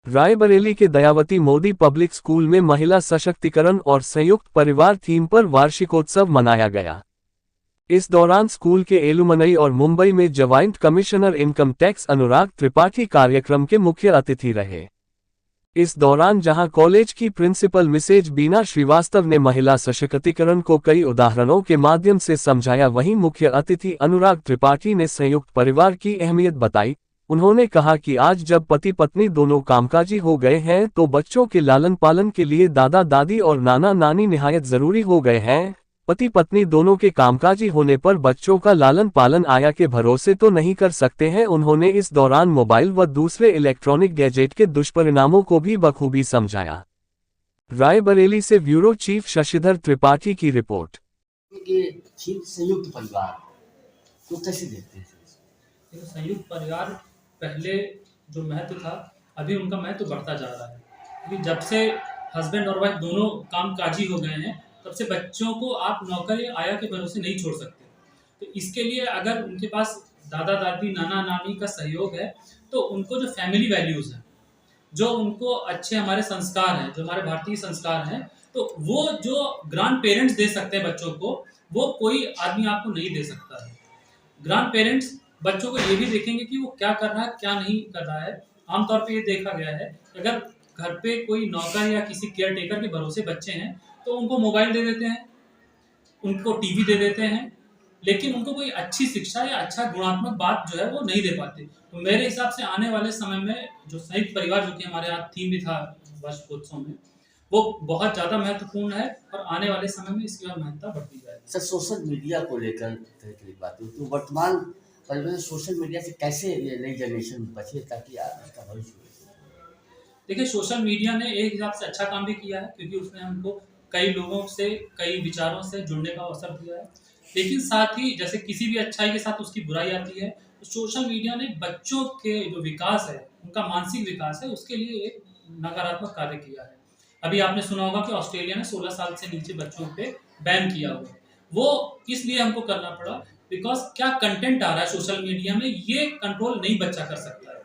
रायबरेली के Dayawati Modi public school में महिला सशक्तिकरण और संयुक्त परिवार थीम पर वार्षिकोत्सव मनाया गया। इस दौरान स्कूल के एलुमनई और मुंबई में joint commissioner income tax Anurag Tripathi कार्यक्रम के मुख्य अतिथि रहे। इस दौरान जहां कॉलेज की प्रिंसिपल मिसेज बीना श्रीवास्तव ने महिला सशक्तिकरण को कई उदाहरणों के माध्यम से समझाया, वहीं मुख्य अतिथि अनुराग त्रिपाठी ने संयुक्त परिवार की अहमियत बताई। उन्होंने कहा कि आज जब पति पत्नी दोनों कामकाजी हो गए हैं तो बच्चों के लालन पालन के लिए दादा दादी और नाना नानी निहायत जरूरी हो गए हैं। पति पत्नी दोनों के कामकाजी होने पर बच्चों का लालन पालन आया के भरोसे तो नहीं कर सकते हैं। उन्होंने इस दौरान मोबाइल व दूसरे इलेक्ट्रॉनिक गैजेट के दुष्परिणामों को भी बखूबी समझाया। रायबरेली से ब्यूरो चीफ शशिधर त्रिपाठी की रिपोर्ट। संयुक्त परिवार तो कैसे देखते हैं? संयुक्त परिवार पहले जो महत्व था, अभी उनका महत्व बढ़ता जा रहा है, क्योंकि जब से हस्बैंड और वाइफ दोनों कामकाजी हो गए हैं तब से बच्चों को आप नौकर या आया के भरोसे नहीं छोड़ सकते। तो इसके लिए अगर उनके पास दादा दादी नाना नानी का सहयोग है तो उनको जो फैमिली वैल्यूज़ हैं, जो उनको अच्छे हमारे संस्कार हैं, जो हमारे भारतीय संस्कार हैं, तो वो जो ग्रांड पेरेंट्स दे सकते हैं बच्चों को, वो कोई आदमी आपको नहीं दे सकता है। ग्रांड पेरेंट्स बच्चों को ये भी देखेंगे कि वो क्या कर रहा है क्या नहीं कर रहा है। आमतौर पे ये देखा गया है कि अगर घर पे कोई नौकर या किसी केयर टेकर के भरोसे बच्चे हैं तो उनको मोबाइल दे देते हैं, उनको टीवी दे देते हैं, लेकिन उनको कोई अच्छी शिक्षा या अच्छा गुणात्मक बात जो है वो नहीं दे पाते। तो मेरे हिसाब से आने वाले समय में जो संयुक्त परिवार, जो कि हमारे यहाँ थीम भी था वार्षिकोत्सव में, वो बहुत ज़्यादा महत्वपूर्ण है और आने वाले समय में इसकी और महत्ता बढ़ती जाएगी। सर, सोशल मीडिया को लेकर बात हुई तो वर्तमान परिवेश में सोशल मीडिया से कैसे ये नई जनरेशन बचे ताकि इसका भविष्य हो? देखिए, सोशल मीडिया ने एक हिसाब से अच्छा काम भी किया है, क्योंकि उसने हमको कई लोगों से, कई विचारों से जुड़ने का अवसर दिया है, लेकिन साथ ही जैसे किसी भी अच्छाई के साथ उसकी बुराई आती है, तो सोशल मीडिया ने बच्चों के जो विकास है, उनका मानसिक विकास है, उसके लिए एक नकारात्मक कार्य किया है। अभी आपने सुना होगा कि ऑस्ट्रेलिया ने 16 साल से नीचे बच्चों पे बैन किया हुआ है। वो इसलिए हमको करना पड़ा बिकॉज क्या कंटेंट आ रहा है सोशल मीडिया में, ये कंट्रोल नहीं बच्चा कर सकता है।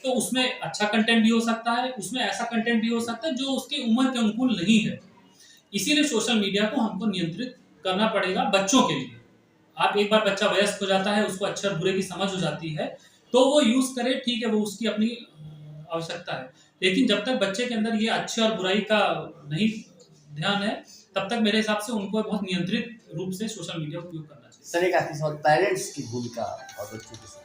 तो उसमें अच्छा कंटेंट भी हो सकता है, उसमें ऐसा कंटेंट भी हो सकता है जो उसकी उम्र के अनुकूल नहीं है। इसीलिए सोशल मीडिया को हमको नियंत्रित करना पड़ेगा बच्चों के लिए। आप एक बार बच्चा वयस्क हो जाता है, उसको अच्छे और बुरे की समझ हो जाती है, तो वो यूज करे, ठीक है, वो उसकी अपनी आवश्यकता है, लेकिन जब तक बच्चे के अंदर ये अच्छे और बुराई का नहीं ध्यान है, तब तक मेरे हिसाब से उनको बहुत नियंत्रित रूप से सोशल मीडिया का उपयोग करना चाहिए। सर, एक आखिरी सवाल, पेरेंट्स की भूमिका और बच्चों के साथ।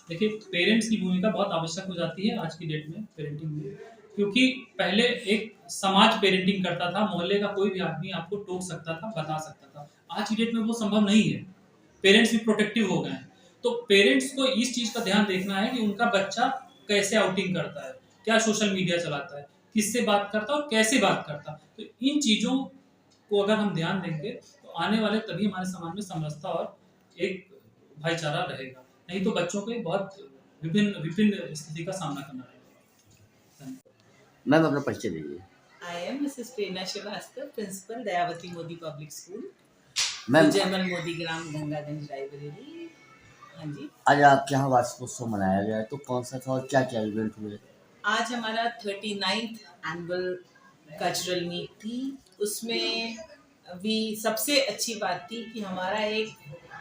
देखिए, पेरेंट्स की भूमिका बहुत आवश्यक हो जाती है आज की डेट में पेरेंटिंग में, क्योंकि पहले एक समाज पेरेंटिंग करता था, मोहल्ले का कोई भी आदमी आपको टोक सकता था, बता सकता था। आज की डेट में वो संभव नहीं है, पेरेंट्स भी प्रोटेक्टिव हो गए हैं। तो पेरेंट्स को इस चीज़ का ध्यान देखना है कि उनका बच्चा कैसे आउटिंग करता है, क्या सोशल मीडिया चलाता है, किससे बात करता है और कैसे बात करता है। तो इन चीज़ों को अगर हम ध्यान देंगे तो आने वाले तभी हमारे समाज में समरसता और एक भाईचारा रहेगा, नहीं तो बच्चों को बहुत विभिन्न विभिन्न स्थिति का सामना करना रहेगा। मैम, अपना परिचय दीजिए। I am Mrs. Prerna Srivastava, Principal, Dayavati Modi Public School, ma'am, Jaimal Modi Gram, Gangaganj, Raebareli. हाँ जी, आज आपके यहाँ वार्षिकोत्सव मनाया गया है, तो कौन सा था और क्या क्या इवेंट हुए? आज हमारा 39th एनुअल कल्चरल मीट थी। उसमें भी सबसे अच्छी बात थी कि हमारा एक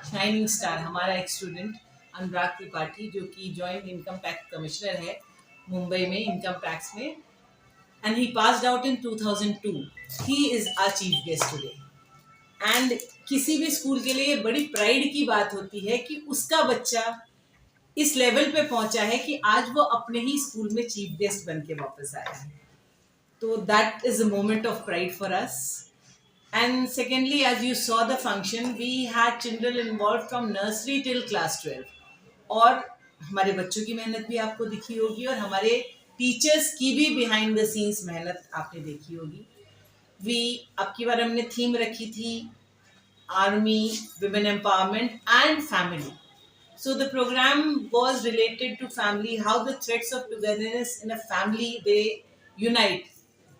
शाइनिंग स्टार, हमारा एक स्टूडेंट अनुराग त्रिपाठी, जो कि जॉइंट इनकम टैक्स कमिश्नर है मुंबई में इनकम टैक्स में, and he passed out in 2002. He is our chief guest today. And किसी भी स्कूल के लिए बड़ी प्राइड की बात होती है कि उसका बच्चा इस लेवल पे पहुंचा है कि आज वो अपने ही स्कूल में चीफ गेस्ट बन के वापस आया है। तो that is a moment of pride for us. And secondly, as you saw the function, we had children involve from nursery till class 12, और हमारे बच्चों की मेहनत भी आपको दिखी होगी और हमारे टीचर्स की भी बिहाइंड द सीन्स मेहनत आपने देखी होगी। अब की बार हमने थीम रखी थी army, women empowerment and family. So the programme was related to family, how the threads of togetherness in a family they unite.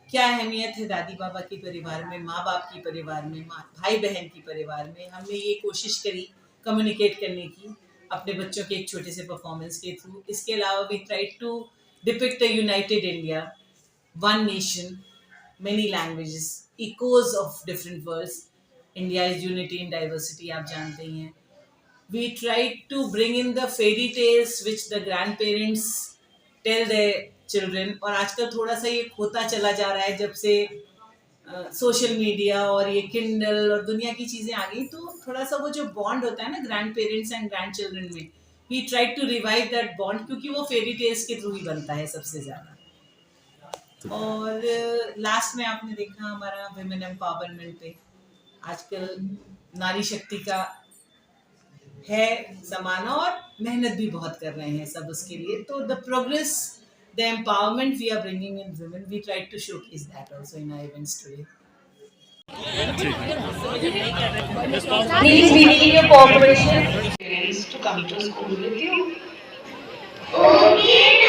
क्या अहमियत है दादी बाबा के परिवार में, माँ बाप के परिवार में, भाई बहन के परिवार में। हमने ये कोशिश करी कम्युनिकेट करने की अपने बच्चों के एक छोटे से परफॉर्मेंस के थ्रू। इसके अलावा we try to depict a united India, one nation, many languages, echoes of different worlds. India is unity in diversity, आप जानते ही हैं. We tried to bring in the fairy tales which the grandparents tell their children, और आजकल थोड़ा सा ये खोता चला जा रहा है जब से सोशल मीडिया और ये किंडल और दुनिया की चीज़ें आ गई, तो थोड़ा सा वो जो बॉन्ड होता है ना grandparents and grandchildren में, we try to revive that bond, क्योंकि वो फेरी टेल्स के थ्रू ही बनता है सबसे ज़्यादा. और लास्ट में आपने देखा हमारा विमेन एम्पावरमेंट पे, आजकल नारी शक्ति का है ज़माना और मेहनत भी बहुत कर रहे हैं सब उसके लिए. तो the progress, the empowerment we are bringing in women, we try to showcase that also in our events today. Please, we need your cooperation. Parents to come to school with you. Okay.